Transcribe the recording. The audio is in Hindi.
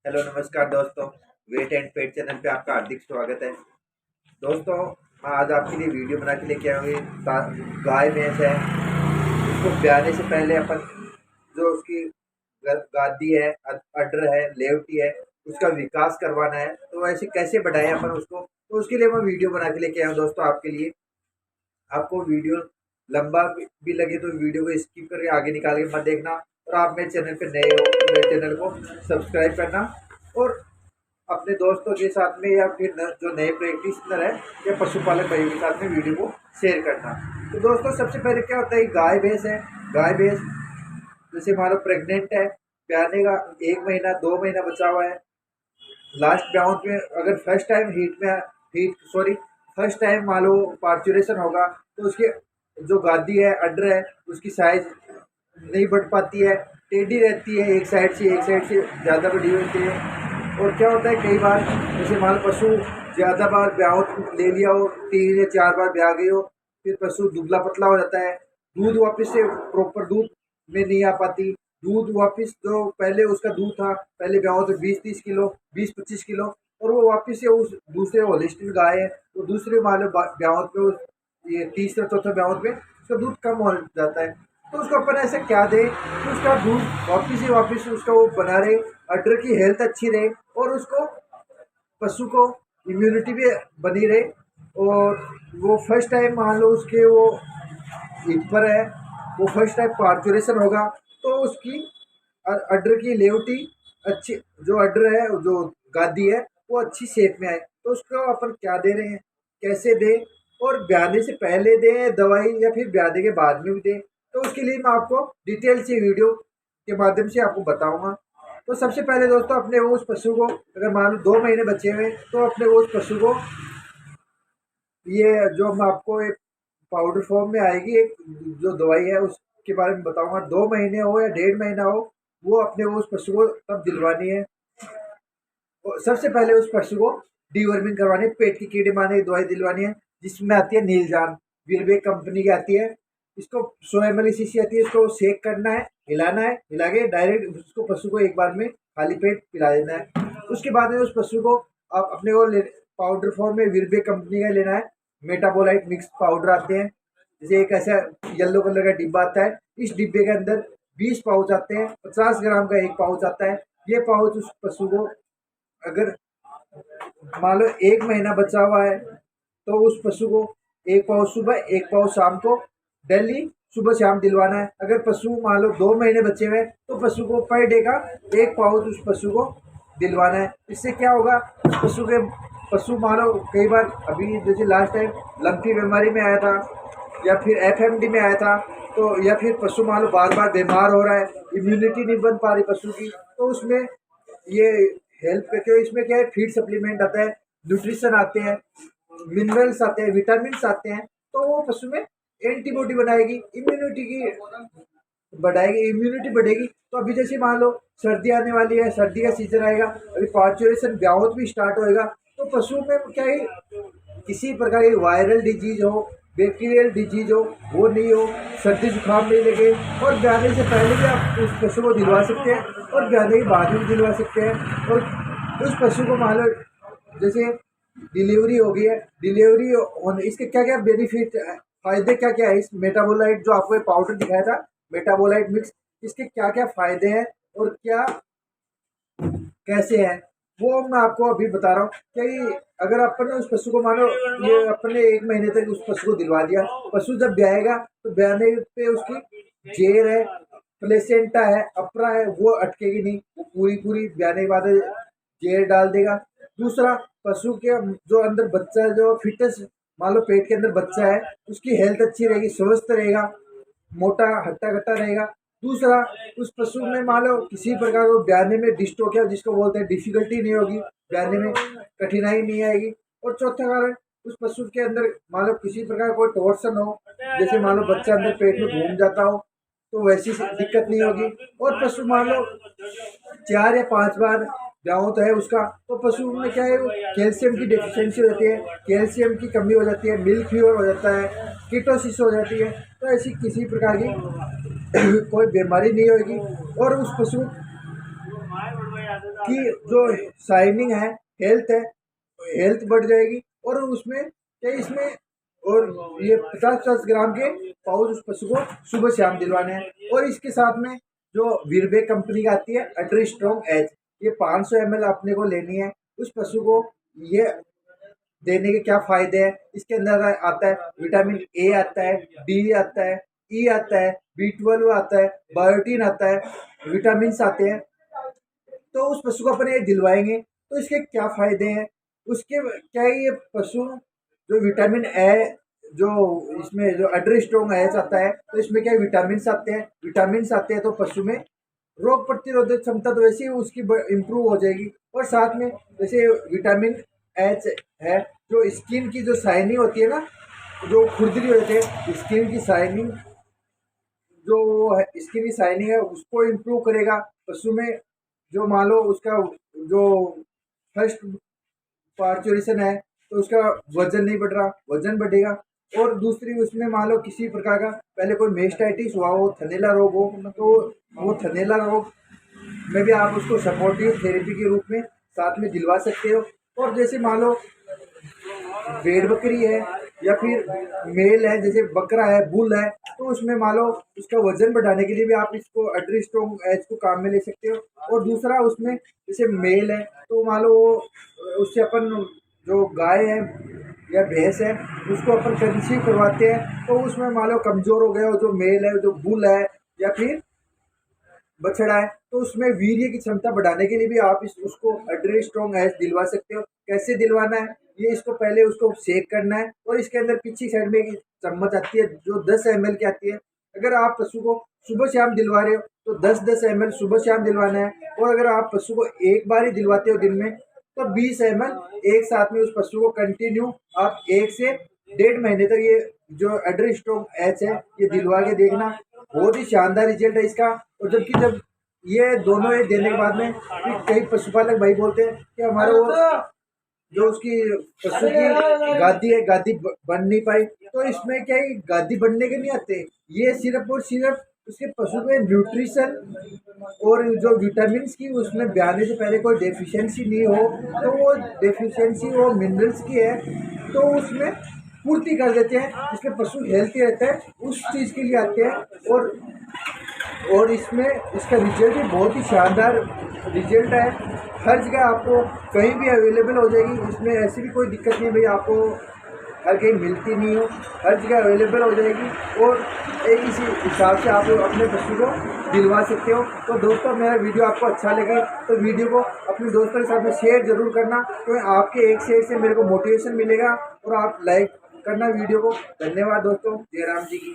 हेलो नमस्कार दोस्तों। वेट एंड पेट चैनल पे आपका हार्दिक स्वागत है। दोस्तों, आज आपके लिए वीडियो बना के लेके आए हुए गाय भैंस है। उसको ब्याने से पहले अपन जो उसकी गादी है, अडर है, लेवटी है, उसका विकास करवाना है। तो ऐसे कैसे बढ़ाएं अपन उसको, तो उसके लिए मैं वीडियो बना के लेके आया हूँ दोस्तों आपके लिए। आपको वीडियो लंबा भी लगे तो वीडियो को स्किप करके आगे निकाल के मत देखना। और आप मेरे चैनल पे नए हो तो मेरे चैनल को सब्सक्राइब करना और अपने दोस्तों के साथ में या फिर जो नए प्रैक्टिशनर है या पशुपालक भाइयों के साथ में वीडियो को शेयर करना। तो दोस्तों, सबसे पहले क्या होता है, गाय भैंस है। गाय भैंस जैसे मान लो प्रेग्नेंट है, ब्याने का 1 महीना 2 महीना बचा हुआ है। लास्ट ब्याउंस में अगर फर्स्ट टाइम मान लो पार्चुरेशन होगा तो उसके जो गादी है, अडर है, उसकी साइज नहीं बढ़ पाती है, टेढ़ी रहती है, एक साइड से ज़्यादा बड़ी होती है। और क्या होता है, कई बार जैसे मान लो पशु ज़्यादा बार ब्याह ले लिया हो, 3 या 4 बार ब्याह गई हो, फिर पशु दुबला पतला हो जाता है, दूध वापस से प्रॉपर दूध में नहीं आ पाती। दूध वापस जो पहले उसका दूध था, पहले ब्याह तो 20-30 किलो, 20-25 किलो, और वो वापस से उस दूसरे होलिस्टिन गाय है, वो दूसरे मान लो ब्याह पे ये तीसरा चौथा ब्याह पे उसका दूध कम हो जाता है। तो उसको अपन ऐसे क्या दे कि उसका दूध वापस उसका वो बना रहे, अडर की हेल्थ अच्छी रहे, और उसको पशु को इम्यूनिटी भी बनी रहे। और वो फर्स्ट टाइम मान लो उसके वो ईद पर है, वो फर्स्ट टाइम पार्चुरेशन होगा, तो उसकी अडर की लेवटी अच्छी, जो अडर है, जो गादी है, वो अच्छी शेप में आए। तो उसको अपन क्या दे रहे हैं, कैसे दें, और ब्याने से पहले दें दवाई या फिर ब्याने के बाद में भी दें, तो उसके लिए मैं आपको डिटेल से वीडियो के माध्यम से आपको बताऊंगा। तो सबसे पहले दोस्तों, अपने वो उस पशु को, अगर मान लो 2 महीने बचे हुए, तो अपने वो उस पशु को ये जो मैं आपको एक पाउडर फॉर्म में आएगी, एक जो दवाई है उसके बारे में बताऊंगा। 2 महीने हो या 1.5 महीना हो, वो अपने वो उस पशु को तब दिलवानी है। और सबसे पहले उस पशु को डीवर्मिंग करवानी है, पेट की कीड़े मारने की दवाई दिलवानी है, जिसमें आती है नीलजान, वीरबेक कंपनी की आती है। इसको 100 ml शीशी आती है, इसको शेक करना है, हिलाना है, हिला के डायरेक्ट उसको पशु को एक बार में खाली पेट पिला देना है। उसके बाद में उस पशु को आप अपने को पाउडर फॉर्म में वीरबेक कंपनी का लेना है। मेटाबोलाइट मिक्स पाउडर आते हैं, जैसे एक ऐसा येलो कलर का डिब्बा आता है, इस डिब्बे के अंदर 20 पाउच आते हैं, 50 ग्राम का एक पाउच आता है। ये पाउच उस पशु को, अगर मान लो 1 महीना बचा हुआ है, तो उस पशु को एक पाउच सुबह एक पाउच शाम को डेली सुबह शाम दिलवाना है। अगर पशु मान लो 2 महीने बचे हुए, तो पशु को पर डे का एक पाउच उस पशु को दिलवाना है। इससे क्या होगा, उस पशु मान लो कई बार अभी जैसे लास्ट टाइम लंपी बीमारी में आया था, या फिर एफएमडी में आया था, तो या फिर पशु मान लो बार बार बीमार हो रहा है, इम्यूनिटी नहीं बन पा रही पशु की, तो उसमें ये हेल्प करके, इसमें क्या है, फीड सप्लीमेंट आता है, न्यूट्रिशन आते हैं, मिनरल्स आते हैं, विटामिन आते हैं, तो वो पशु में एंटीबॉडी बनाएगी, इम्यूनिटी की बढ़ाएगी, इम्यूनिटी बढ़ेगी। तो अभी जैसे मान लो सर्दी आने वाली है, सर्दी का सीजन आएगा, अभी पार्चुरेशन ब्याहोत भी स्टार्ट होएगा, तो पशु में क्या है, किसी प्रकार की वायरल डिजीज हो, बैक्टीरियल डिजीज हो, वो नहीं हो, सर्दी जुकाम नहीं लगे, और ब्याने से पहले भी आप उस पशु को दिलवा सकते हैं, और ब्याने के बाद भी दिलवा सकते हैं। और उस पशु को मान लो जैसे डिलीवरी हो गई है, डिलीवरी होने इसके क्या क्या बेनिफिट है, फायदे क्या क्या है, इस मेटाबोलाइट जो आपको पाउडर दिखाया था, मेटाबोलाइट मिक्स, इसके क्या क्या फायदे हैं और क्या कैसे है, वो मैं आपको अभी बता रहा हूँ। कि अगर अपन ने उस पशु को मानो, ये अपन ने 1 महीने तक उस पशु को दिलवा दिया, पशु जब ब्याएगा तो ब्याने पे उसकी जेर है, प्लेसेंटा है, अपरा है, वो अटकेगी नहीं, वो पूरी पूरी ब्याने के बाद जेर डाल देगा। दूसरा, पशु के जो अंदर बच्चा है, जो फिटनेस मान लो पेट के अंदर बच्चा है, उसकी हेल्थ अच्छी रहेगी, स्वस्थ रहेगा, मोटा हट्टा कट्टा रहेगा। दूसरा, उस पशु में मान लो किसी प्रकार को ब्याने में डिस्टोकिया जिसको बोलते हैं, डिफिकल्टी नहीं होगी, ब्याने में कठिनाई नहीं आएगी। और चौथा कारण, उस पशु के अंदर मान लो किसी प्रकार कोई टॉर्सन हो, जैसे मान लो बच्चा अंदर पेट में घूम जाता हो, तो वैसी दिक्कत नहीं होगी। और पशु मान लो 4 या 5 बार ब्याह तो है उसका, तो पशु में क्या है, वो कैल्शियम की डेफिशिएंसी हो जाती है, कैल्शियम की कमी हो जाती है, मिल्क फीवर हो जाता है, कीटोसिस हो जाती है। तो ऐसी किसी प्रकार की कोई बीमारी नहीं होगी। और उस पशु की जो शाइनिंग है, हेल्थ है, हेल्थ बढ़ जाएगी। और उसमें क्या इसमें और ये 50-50 ग्राम के पाउच उस पशु को सुबह शाम दिलवाने हैं। और इसके साथ में जो वीरबेक कंपनी की आती है अल्ट्रा स्ट्रॉन्ग एज, ये 500 ml अपने को लेनी है उस पशु को। ये देने के क्या फायदे हैं, इसके अंदर आता है विटामिन ए आता है, डी आता है, ई आता है, B12 आता है, बायोटीन आता है, विटामिन आते हैं। तो उस पशु को अपन ये दिलवाएंगे तो इसके क्या फायदे हैं, उसके क्या है ये पशु जो विटामिन ए जो इसमें जो अल्ट्रा स्ट्रॉन्ग एच आता है तो इसमें क्या विटामिन आते हैं तो पशु में रोग प्रतिरोधक क्षमता तो वैसे ही उसकी इम्प्रूव हो जाएगी। और साथ में जैसे विटामिन एच है जो स्किन की जो शाइनिंग होती है ना, जो खुरदरी होती है स्किन की शाइनिंग, जो स्किन की शाइनिंग है उसको इम्प्रूव करेगा पशु में। जो मान लो उसका जो फर्स्ट पार्चुरेशन है तो उसका वजन नहीं बढ़ रहा, वजन बढ़ेगा। और दूसरी उसमें मान लो किसी प्रकार का पहले कोई मेस्टाइटिस हुआ हो, थनैला रोग हो, तो वो थनैला रोग में भी आप उसको सपोर्टिव थेरेपी के रूप में साथ में दिलवा सकते हो। और जैसे मान लो भेड़ बकरी है या फिर मेल है, जैसे बकरा है, बुल है, तो उसमें मान लो उसका वजन बढ़ाने के लिए भी आप इसको अल्ट्रा स्ट्रॉन्ग एज को काम में ले सकते हो। और दूसरा उसमें जैसे मेल है तो मान लो उससे अपन जो गाय है या भैंस है उसको अपन कंसीव करवाते हैं तो उसमें मान लो कमज़ोर हो गया हो जो मेल है, जो बुल है या फिर बछड़ा है, तो उसमें वीर्य की क्षमता बढ़ाने के लिए भी आप उसको अल्ट्रा स्ट्रॉन्ग एज दिलवा सकते हो। कैसे दिलवाना है, ये इसको पहले उसको सेक करना है और इसके अंदर पीछे साइड में एक चम्मच आती है जो 10 ml की आती है। अगर आप पशु को सुबह शाम दिलवा रहे हो तो 10-10 ml सुबह शाम दिलवाना है। और अगर आप पशु को एक बार ही दिलवाते हो दिन में तो 20 ml एक साथ में उस पशु को कंटिन्यू आप 1 से 1.5 महीने तक ये जो अल्ट्रा स्ट्रॉन्ग एच है ये दिलवा के देखना, बहुत ही शानदार रिजल्ट है इसका। और जबकि जब ये दोनों ये देने के बाद में फिर कई पशुपालक भाई बोलते हैं कि हमारे वो जो उसकी पशु की गादी है गादी बन नहीं पाई, तो इसमें क्या है गादी बनने के नहीं आते, ये सिर्फ और सिर्फ उसके पशु में न्यूट्रिशन और जो विटामिन की उसमें बयाने से पहले कोई डेफिशिएंसी नहीं हो, तो वो डेफिशिएंसी वो मिनरल्स की है तो उसमें पूर्ति कर देते हैं, इसमें पशु हेल्थी रहता है उस चीज़ के लिए आते हैं। और इसमें इसका रिजल्ट भी बहुत ही शानदार रिजल्ट है। हर जगह आपको कहीं भी अवेलेबल हो जाएगी, इसमें ऐसी भी कोई दिक्कत नहीं भाई आपको हर कहीं मिलती नहीं हो, हर जगह अवेलेबल हो जाएगी। और एक इसी हिसाब से आप अपने पशु को दिलवा सकते हो। तो दोस्तों मेरा वीडियो आपको अच्छा लगे तो वीडियो को अपने दोस्तों के साथ में शेयर ज़रूर करना, तो आपके एक शेयर से मेरे को मोटिवेशन मिलेगा। और आप लाइक करना वीडियो को। धन्यवाद दोस्तों, जय राम जी की।